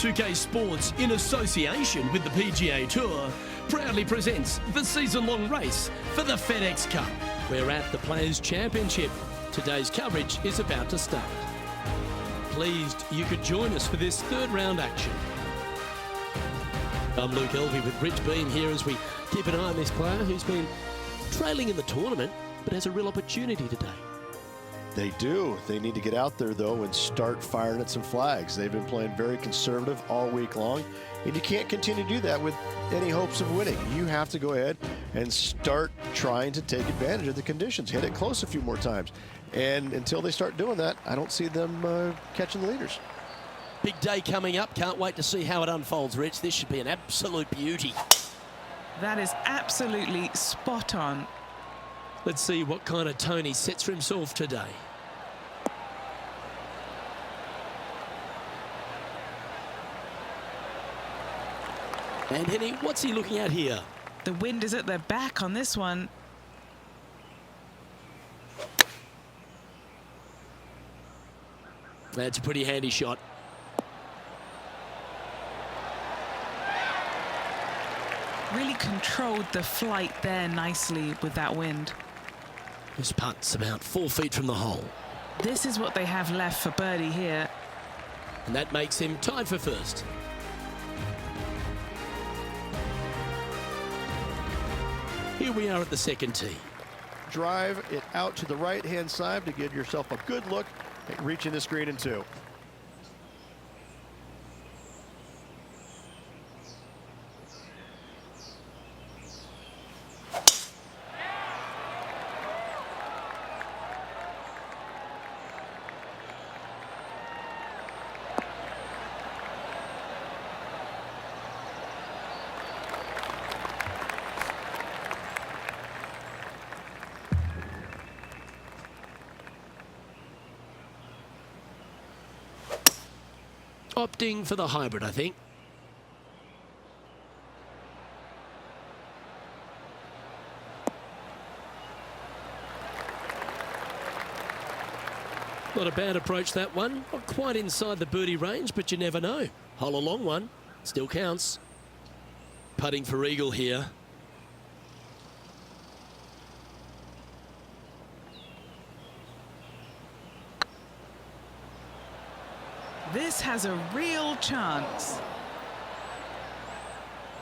2K Sports, in association with the PGA Tour, proudly presents the season-long race for the FedEx Cup. We're at the Players' Championship. Today's coverage is about to start. Pleased you could join us for this third round action. I'm Luke Elvey with Rich Bean here as we keep an eye on this player who's been trailing in the tournament but has a real opportunity today. They do. They need to get out there, though, and start firing at some flags. They've been playing very conservative all week long, and you can't continue to do that with any hopes of winning. You have to go ahead and start trying to take advantage of the conditions. Hit it close a few more times. And until they start doing that, I don't see them catching the leaders. Big day coming up. Can't wait to see how it unfolds, Rich. This should be an absolute beauty. That is absolutely spot on. Let's see what kind of tone he sets for himself today. And Henny, what's he looking at here? The wind is at their back on this one. That's a pretty handy shot. Really controlled the flight there nicely with that wind. This putt's about 4 feet from the hole. This is what they have left for birdie here. And that makes him tied for first. Here we are at the second tee. Drive it out to the right-hand side to give yourself a good look at reaching this green in two. Opting for the hybrid, I think. Not a bad approach, that one. Not quite inside the birdie range, but you never know. Hole a long one. Still counts. Putting for eagle here. This has a real chance.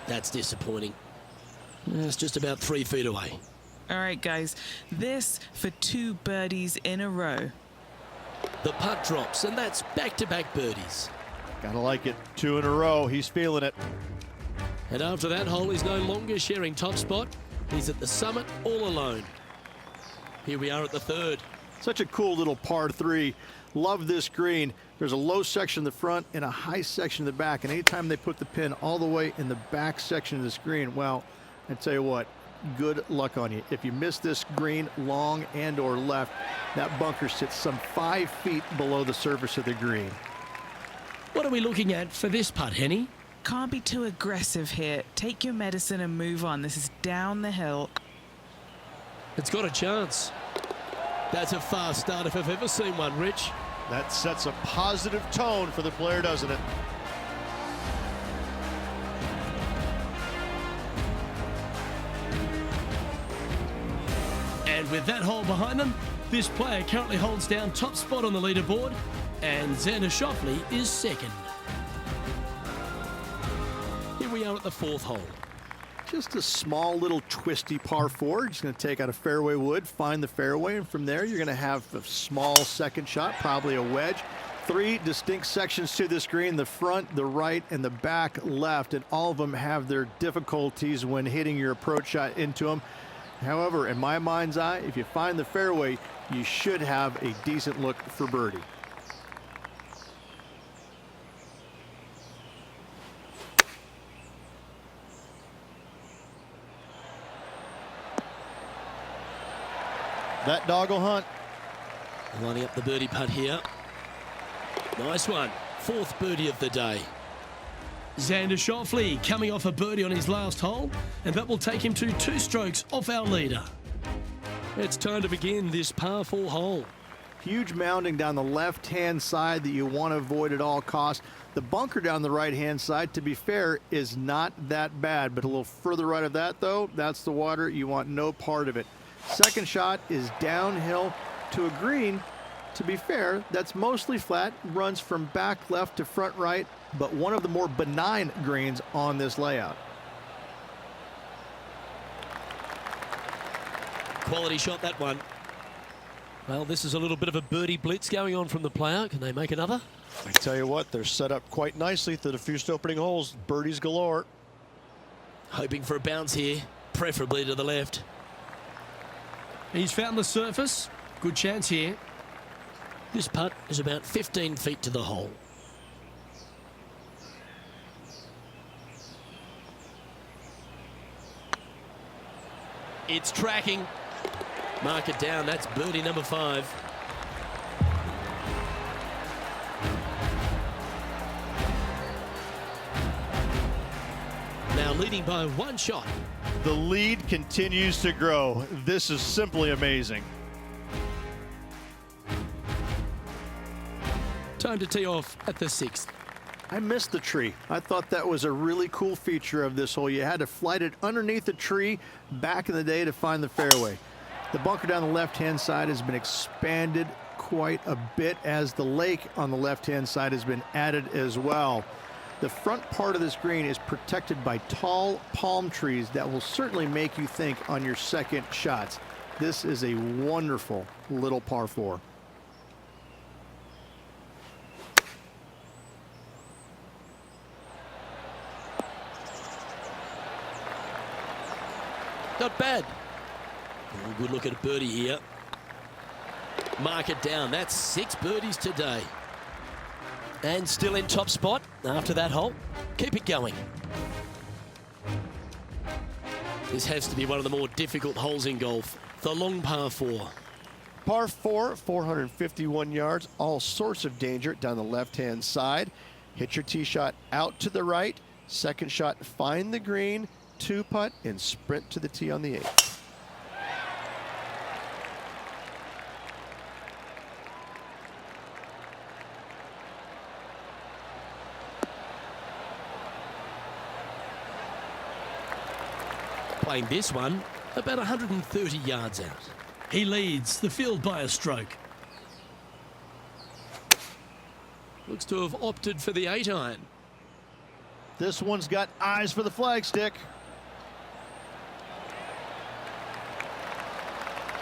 That's disappointing. It's just about 3 feet away. All right, guys, this for 2 birdies in a row. The putt drops, and that's back-to-back birdies. Gotta like it. 2 in a row. He's feeling it. And after that hole, he's no longer sharing top spot. He's at the summit all alone. Here we are at the third. Such a cool little par 3. Love this green. There's a low section in the front and a high section in the back. And anytime they put the pin all the way in the back section of this green, well, I tell you what, good luck on you. If you miss this green long and or left, that bunker sits some 5 feet below the surface of the green. What are we looking at for this putt, Henny? Can't be too aggressive here. Take your medicine and move on. This is down the hill. It's got a chance. That's a fast start if I've ever seen one, Rich. That sets a positive tone for the player, doesn't it? And with that hole behind them, this player currently holds down top spot on the leaderboard, and Xander Schauffele is second. Here we are at the 4th hole. Just a small little twisty par 4. Just going to take out a fairway wood, find the fairway, and from there you're going to have a small second shot, probably a wedge. 3 distinct sections to this green, the front, the right, and the back left, and all of them have their difficulties when hitting your approach shot into them. However, in my mind's eye, if you find the fairway, you should have a decent look for birdie. That dog will hunt. Lining up the birdie putt here. Nice one. 4th birdie of the day. Xander Schauffele coming off a birdie on his last hole, and that will take him to 2 strokes off our leader. It's time to begin this par 4 hole. Huge mounding down the left-hand side that you want to avoid at all costs. The bunker down the right-hand side, to be fair, is not that bad, but a little further right of that, though, that's the water. You want no part of it. Second shot is downhill to a green. To be fair, that's mostly flat, runs from back left to front right, but one of the more benign greens on this layout. Quality shot, that one. Well, this is a little bit of a birdie blitz going on from the player. Can they make another? I tell you what, they're set up quite nicely through the first opening holes. Birdies galore. Hoping for a bounce here, preferably to the left. He's found the surface. Good chance here. This putt is about 15 feet to the hole. It's tracking. Mark it down. That's birdie number 5. Now leading by 1 shot. The lead continues to grow. This is simply amazing. Time to tee off at the 6th. I missed the tree. I thought that was a really cool feature of this hole. You had to flight it underneath the tree back in the day to find the fairway. The bunker down the left-hand side has been expanded quite a bit as the lake on the left-hand side has been added as well. The front part of this green is protected by tall palm trees that will certainly make you think on your second shots. This is a wonderful little par 4. Not bad. Oh, good look at a birdie here. Mark it down. That's 6 birdies today. And still in top spot after that hole. Keep it going. This has to be one of the more difficult holes in golf. The long par 4. Par 4, 451 yards, all sorts of danger down the left-hand side. Hit your tee shot out to the right. Second shot, find the green, 2-putt, and sprint to the tee on the 8th. Playing this one about 130 yards out. He leads the field by a stroke. Looks to have opted for the 8-iron. This one's got eyes for the flagstick.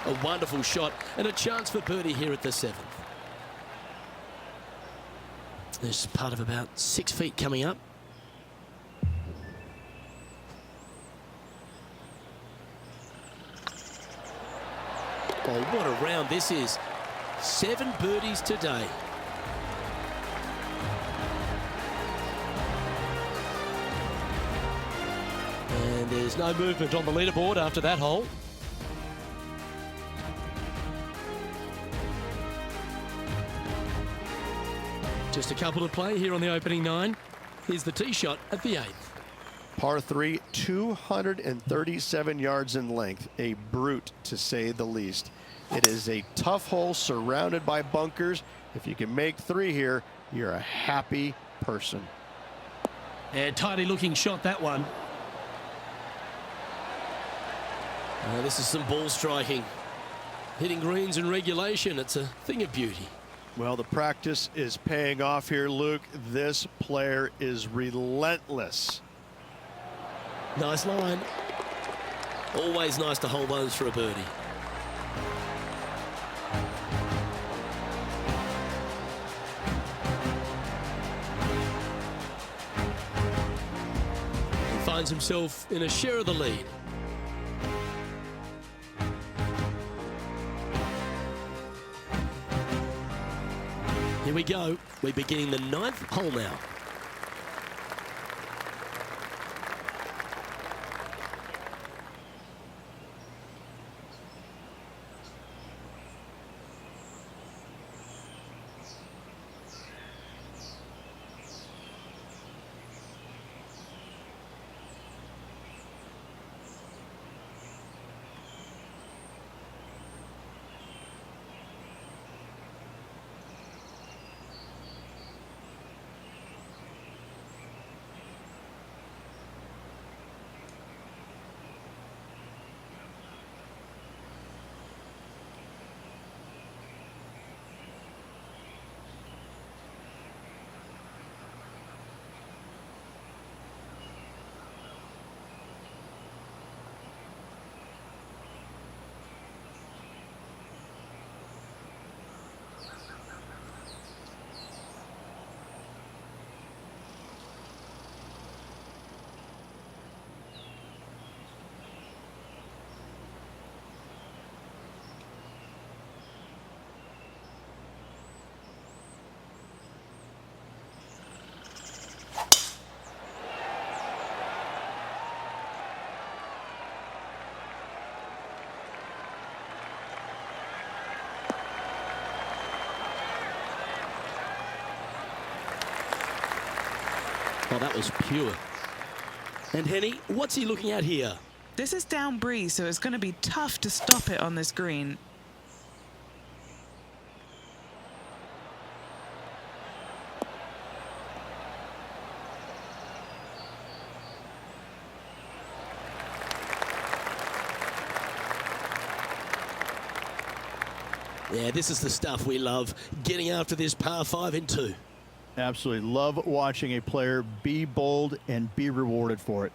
A wonderful shot and a chance for birdie here at the 7th. There's part of about 6 feet coming up. Oh, what a round this is. 7 birdies today. And there's no movement on the leaderboard after that hole. Just a couple to play here on the opening 9. Here's the tee shot at the 8th. Par 3, 237 yards in length. A brute, to say the least. It is a tough hole surrounded by bunkers. If you can make 3 here, you're a happy person. And tidy looking shot, that one. This is some ball striking. Hitting greens in regulation, it's a thing of beauty. Well, the practice is paying off here, Luke. This player is relentless. Nice line. Always nice to hold those for a birdie. He finds himself in a share of the lead. Here we go. We're beginning the 9th hole now. Oh, that was pure. And Henny, what's he looking at here? This is down breeze, so it's going to be tough to stop it on this green. Yeah, this is the stuff we love, getting after this par 5 in 2. Absolutely love watching a player be bold and be rewarded for it.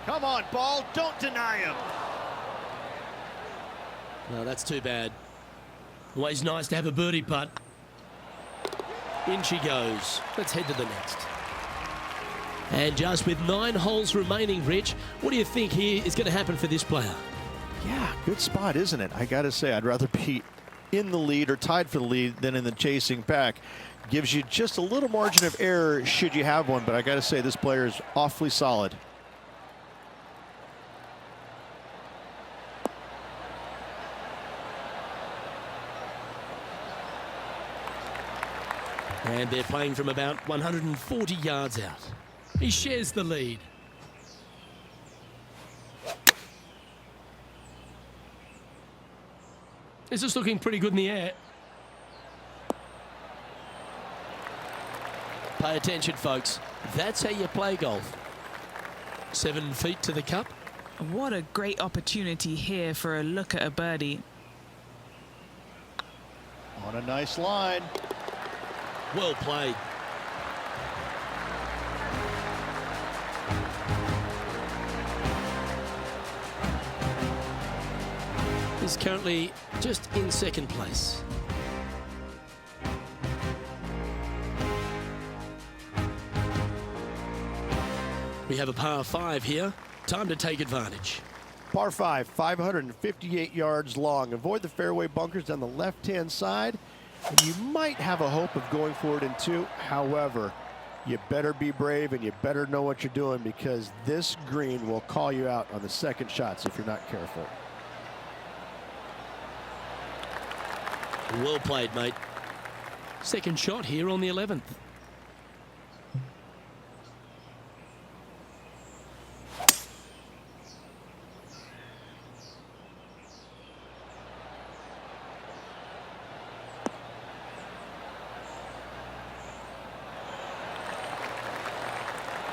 Come on, ball. Don't deny him. No, that's too bad. Always nice to have a birdie putt. In she goes. Let's head to the next. And just with 9 holes remaining, Rich, what do you think here is going to happen for this player? Yeah, good spot, isn't it? I got to say, I'd rather be in the lead or tied for the lead than in the chasing pack. Gives you just a little margin of error should you have one, but I got to say, this player is awfully solid. And they're playing from about 140 yards out. He shares the lead. This is looking pretty good in the air. Pay attention, folks. That's how you play golf. 7 feet to the cup. What a great opportunity here for a look at a birdie. On a nice line. Well played. Is currently just in second place. We have a par 5 here. Time to take advantage. Par 5, 558 yards long. Avoid the fairway bunkers down the left-hand side. And you might have a hope of going for it in 2. However, you better be brave and you better know what you're doing, because this green will call you out on the second shots if you're not careful. Well played, mate. Second shot here on the 11th.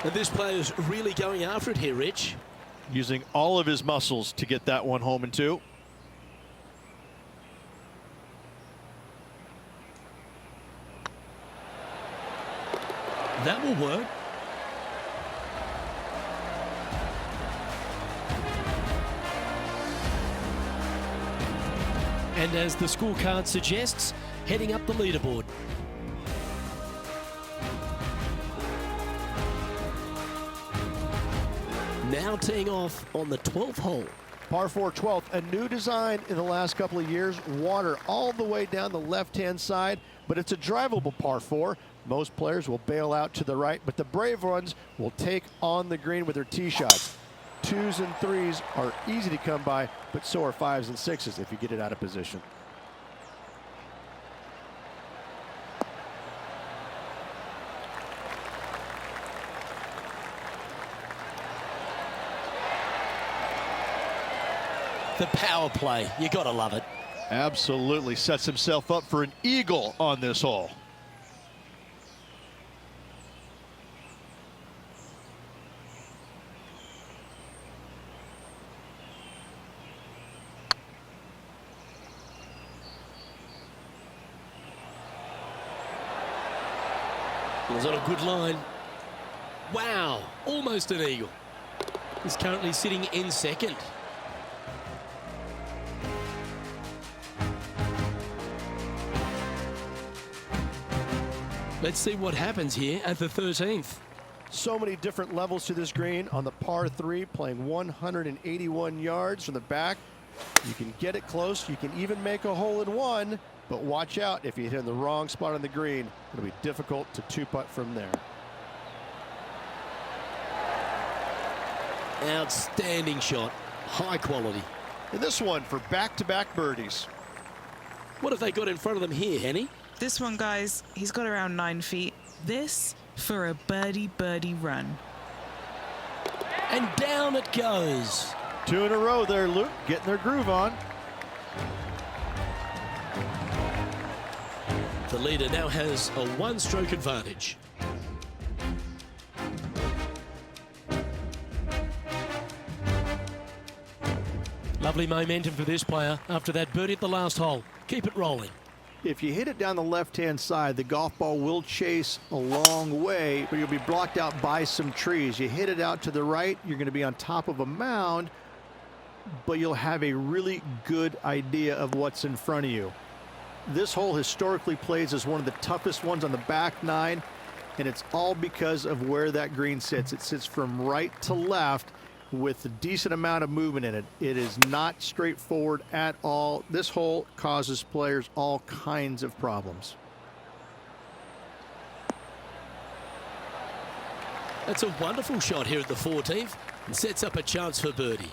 And this player's really going after it here, Rich. Using all of his muscles to get that one home in 2. That will work. And as the scorecard suggests, heading up the leaderboard. Now teeing off on the 12th hole. Par 4 12th, a new design in the last couple of years. Water all the way down the left-hand side, but it's a drivable par 4. Most players will bail out to the right, but the brave ones will take on the green with their tee shots. 2s and 3s are easy to come by, but so are 5s and 6s if you get it out of position. The power play, you gotta love it. Absolutely sets himself up for an eagle on this hole. Was on a good line. Wow, almost an eagle. He's currently sitting in second. Let's see what happens here at the 13th. So many different levels to this green. On the par 3, playing 181 yards from the back. You can get it close. You can even make a hole in 1, but watch out if you hit in the wrong spot on the green. It'll be difficult to 2-putt from there. Outstanding shot, high quality. And this one for back-to-back birdies. What have they got in front of them here, Henny? This one, guys, he's got around 9 feet. This for a birdie run. And down it goes. 2 in a row there, Luke, getting their groove on. The leader now has a 1-stroke advantage. Lovely momentum for this player after that birdie at the last hole. Keep it rolling. If you hit it down the left-hand side, the golf ball will chase a long way, but you'll be blocked out by some trees. You hit it out to the right, you're going to be on top of a mound, but you'll have a really good idea of what's in front of you. This hole historically plays as one of the toughest ones on the back 9, and it's all because of where that green sits. It sits from right to left with a decent amount of movement in it. It is not straightforward at all. This hole causes players all kinds of problems. That's a wonderful shot here at the 14th and sets up a chance for birdie.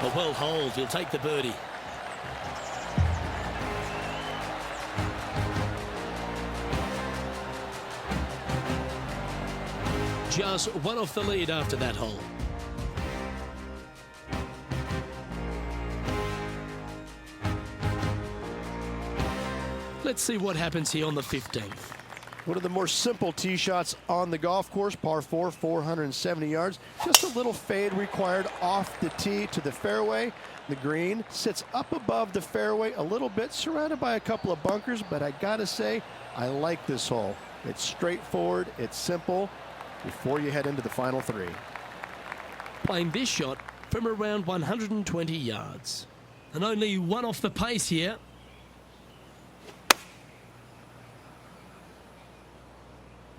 A well holed, he'll take the birdie. Just one off the lead after that hole. Let's see what happens here on the 15th. One of the more simple tee shots on the golf course, par 4, 470 yards. Just a little fade required off the tee to the fairway. The green sits up above the fairway a little bit, surrounded by a couple of bunkers, but I gotta say, I like this hole. It's straightforward, it's simple, before you head into the final 3. Playing this shot from around 120 yards. And only one off the pace here.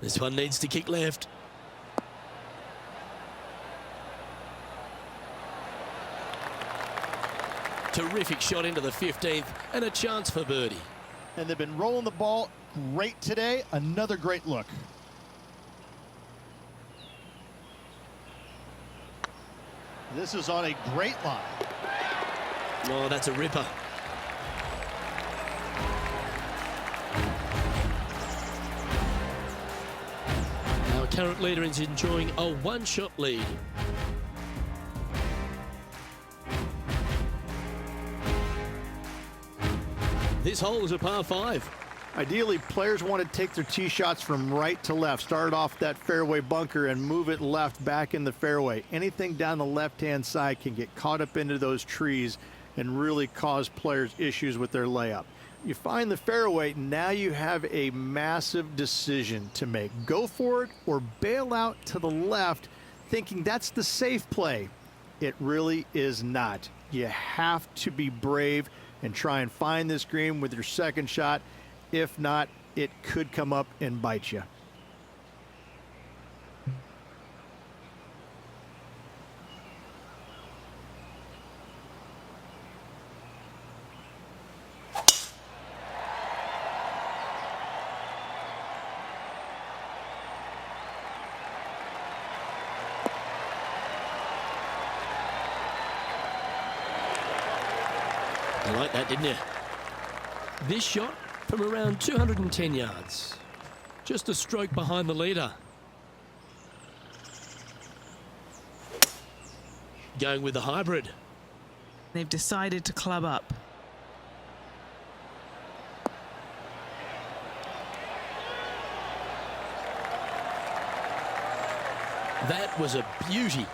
This one needs to kick left. Terrific shot into the 15th and a chance for birdie. And they've been rolling the ball great today. Another great look. This is on a great line. Oh, that's a ripper. Our current leader is enjoying a 1-shot lead. This hole is a par 5. Ideally, players want to take their tee shots from right to left. Start off that fairway bunker and move it left back in the fairway. Anything down the left-hand side can get caught up into those trees and really cause players issues with their layup. You find the fairway, now you have a massive decision to make. Go for it or bail out to the left, thinking that's the safe play. It really is not. You have to be brave and try and find this green with your second shot. If not, it could come up and bite you. You like that, didn't you? This shot from around 210 yards. Just a stroke behind the leader. Going with the hybrid. They've decided to club up. That was a beauty.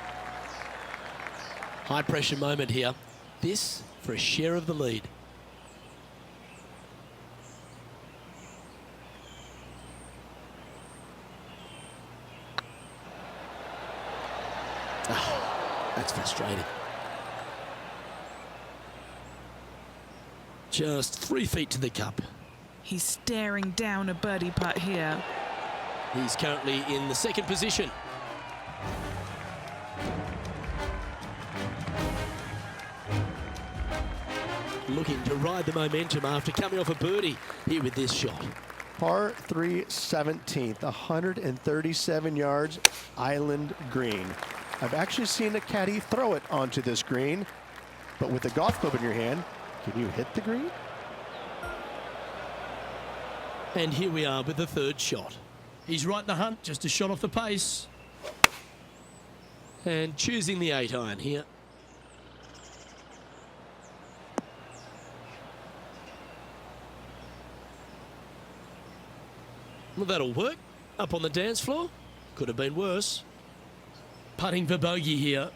High pressure moment here. This for a share of the lead. Oh, that's frustrating. Just 3 feet to the cup. He's staring down a birdie putt here. He's currently in the second position. Looking to ride the momentum after coming off a birdie here with this shot. Par 3 17th, 137 yards, island green. I've actually seen a caddy throw it onto this green, but with the golf club in your hand, can you hit the green? And here we are with the third shot. He's right in the hunt, just a shot off the pace. And choosing the 8-iron here. Well, that'll work. Up on the dance floor. Could have been worse. Putting for bogey here.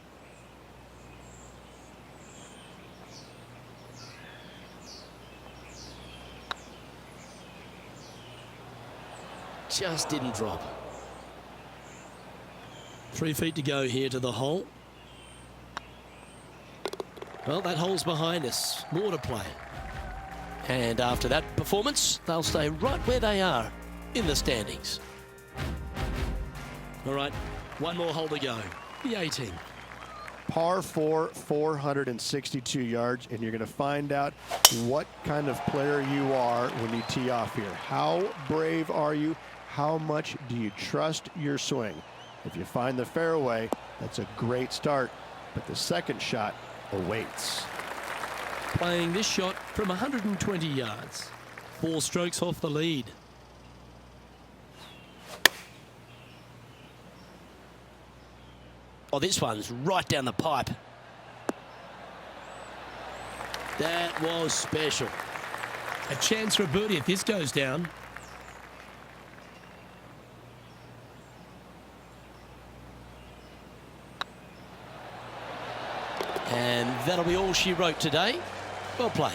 Just didn't drop. 3 feet to go here to the hole. Well, that hole's behind us. More to play. And after that performance, they'll stay right where they are in the standings. All right, one more hole to go. The 18. Par 4, 462 yards, and you're going to find out what kind of player you are when you tee off here. How brave are you? How much do you trust your swing? If you find the fairway, that's a great start, but the second shot awaits. Playing this shot from 120 yards. 4 strokes off the lead. Oh, this one's right down the pipe. That was special. A chance for a birdie if this goes down. And that'll be all she wrote today. Well played.